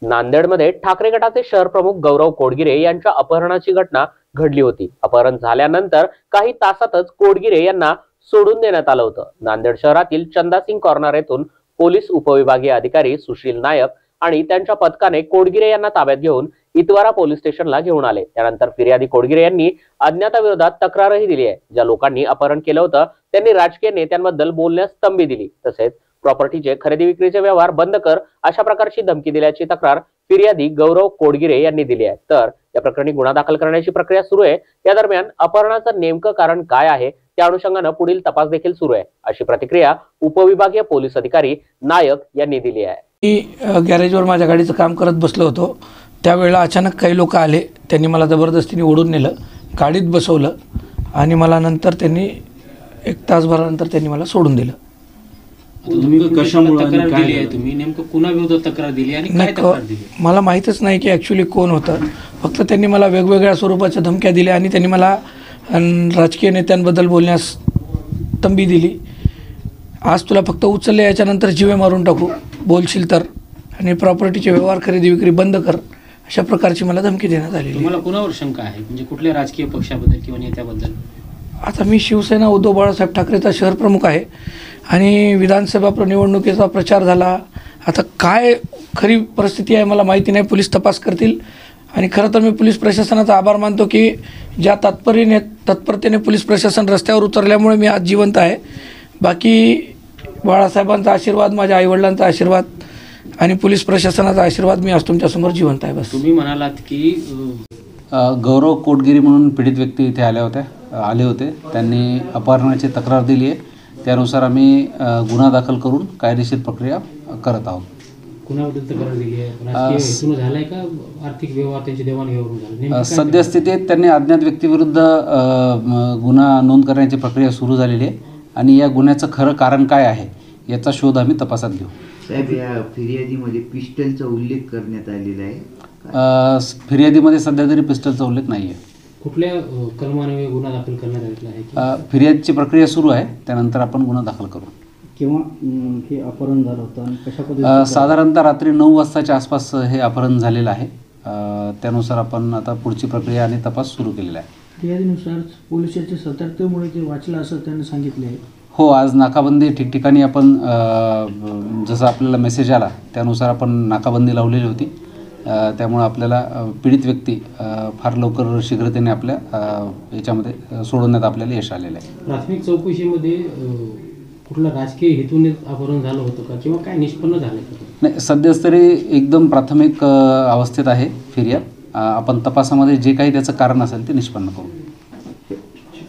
नांदेडमध्ये ठाकरे गटाचे शहर प्रमुख गौरव कोडगिरे यांच्या अपहरणाची घटना घडली होती। अपहरण झाल्यानंतर काही तासातच कोडगिरे यांना सोडून देण्यात आलं होतं। नांदेड शहरातील चंदासिंग कॉर्नर येथून पोलीस उपविभागीय अधिकारी सुशील नायक आणि त्यांच्या पथकाने कोडगिरे यांना ताब्यात घेऊन इतवारा पोलीस स्टेशनला घेऊन आले। त्यानंतर फिर्यादी कोडगिरे यांनी अज्ञाताविरोधात तक्रारही दिली आहे। ज्या लोकांनी अपहरण केलं होतं त्यांनी राजकीय नेत्यांबद्दल बोलण्यास तंबी दिली, तसेच प्रॉपर्टीचे खरेदी विक्रीचे व्यवहार बंद कर अशा प्रकारची धमकी दिल्याची तक्रार फिर्यादी गौरव कोडगिरे यांनी दिली आहे। तर या प्रकरणी गुन्हा दाखल करण्याची प्रक्रिया सुरू आहे। या दरम्यान अपहरणाचं नेमकं कारण काय आहे त्या अनुषंगाने पुढील तपास देखील सुरू आहे, अशी प्रतिक्रिया उपविभागीय पोलीस अधिकारी नायक यांनी दिली आहे। मी गॅरेजवर माझ्या गाडीचं काम करत बसलो होतो, त्यावेळेला अचानक काही लोक आले। त्यांनी मला जबरदस्तीने ओढून नेलं, गाडीत बसवलं आणि मला नंतर त्यांनी 1 तासभरानंतर त्यांनी मला सोडून दिलं। तुम्ही कशामुळे तक्रार दिली आहे? तुम्ही नेमकं कुणाविरोधात तक्रार दिली आणि काय तक्रार दिली? मला माहीतच नाही की ॲक्च्युली कोण होतं। फक्त त्यांनी मला वेगवेगळ्या स्वरूपाच्या धमक्या दिल्या आणि त्यांनी मला राजकीय नेत्यांबद्दल बोलण्यास तंबी दिली। आज तुला फक्त उचलले, याच्यानंतर जीवे मारून टाकू बोलशील तर, आणि प्रॉपर्टीचे व्यवहार खरेदी विक्री बंद कर अशा प्रकारची मला धमकी देण्यात आलेली। तुम्हाला कुणावर शंका आहे, म्हणजे कुठल्या राजकीय पक्षाबद्दल किंवा नेत्याबद्दल? आता मी शिवसेना उद्धव बाळासाहेब ठाकरेचा शहर प्रमुख आहे आणि विधानसभा निवडणुकीचा प्रचार झाला। आता काय खरी परिस्थिती आहे मला माहिती नाही, पोलीस तपास करतील। आणि खरं तर मी पोलीस प्रशासनाचा आभार मानतो की ज्या तत्परतेने पोलीस प्रशासन रस्त्यावर उतरल्यामुळे मी आज जिवंत आहे। बाकी बाळासाहेबांचा आशीर्वाद, माझ्या आईवडिलांचा आशीर्वाद आणि पोलीस प्रशासनाचा आशीर्वाद, मी आज तुमच्यासमोर जिवंत आहे। बस तुम्ही म्हणालात की गौरव कोडगिरी म्हणून पीडित व्यक्ती इथे आले होते। त्यांनी अपहरणाची तक्रार दिली आहे। त्यानुसार आम्ही गुन्हा दाखल करून कायदेशीर प्रक्रिया करत आहोत। कुणाबद्दल तक्रार दिली आहे? राजकीय हेतून झालाय का आर्थिक व्यवहार त्यांची देवाणघेवाण झाली? सद्यस्थितीत त्यांनी अज्ञात व्यक्तीविरुद्ध गुन्हा नोंद करण्याची प्रक्रिया सुरू झालेली आहे आणि या गुन्ह्याचं खरं कारण काय आहे याचा शोध आम्ही तपासात घेऊ। साहेब, या फिर्यादीमध्ये पिस्टलचा उल्लेख करण्यात आलेला आहे? फिर्यादीमध्ये सध्या तरी पिस्टलचा उल्लेख नाही आहे। कुठल्या कलमाने गुन्हा दाखल करण्यात आलेला आहे? फिर्यादीची प्रक्रिया सुरू आहे, त्यानंतर आपण गुन्हा दाखल करू। किंवा हे अपहरण झालं होतं आणि कशा पद्धतीने? साधारणतः रात्री 9 वाजताच्या आसपास हे अपहरण झालेलं आहे। त्यानुसार आपण आता पुढची प्रक्रिया आणि तपास सुरू केलेला आहे। फिर्यादीनुसार पोलिसांच्या सतर्कतेमुळे ते वाचलं असं त्यांनी सांगितले आहे। हो, आज नाकाबंदी ठिकठिकाणी आपण जसं आपल्याला मेसेज आला त्यानुसार आपण नाकाबंदी लावलेली होती। त्यामुळे आपल्याला पीडित व्यक्ती फार लवकर शीघ्रतेने आपल्या याच्यामध्ये सोडवण्यात आपल्याला यश आलेलं आहे। प्राथमिक चौकशीमध्ये कुठला राजकीय हेतूने अपहरण झालं होतं का किंवा काय निष्पन्न झालं का? नाही, सध्याच तरी एकदम प्राथमिक अवस्थेत आहे फिर्याद। आपण तपासामध्ये जे काही त्याचं कारण असेल ते निष्पन्न करू।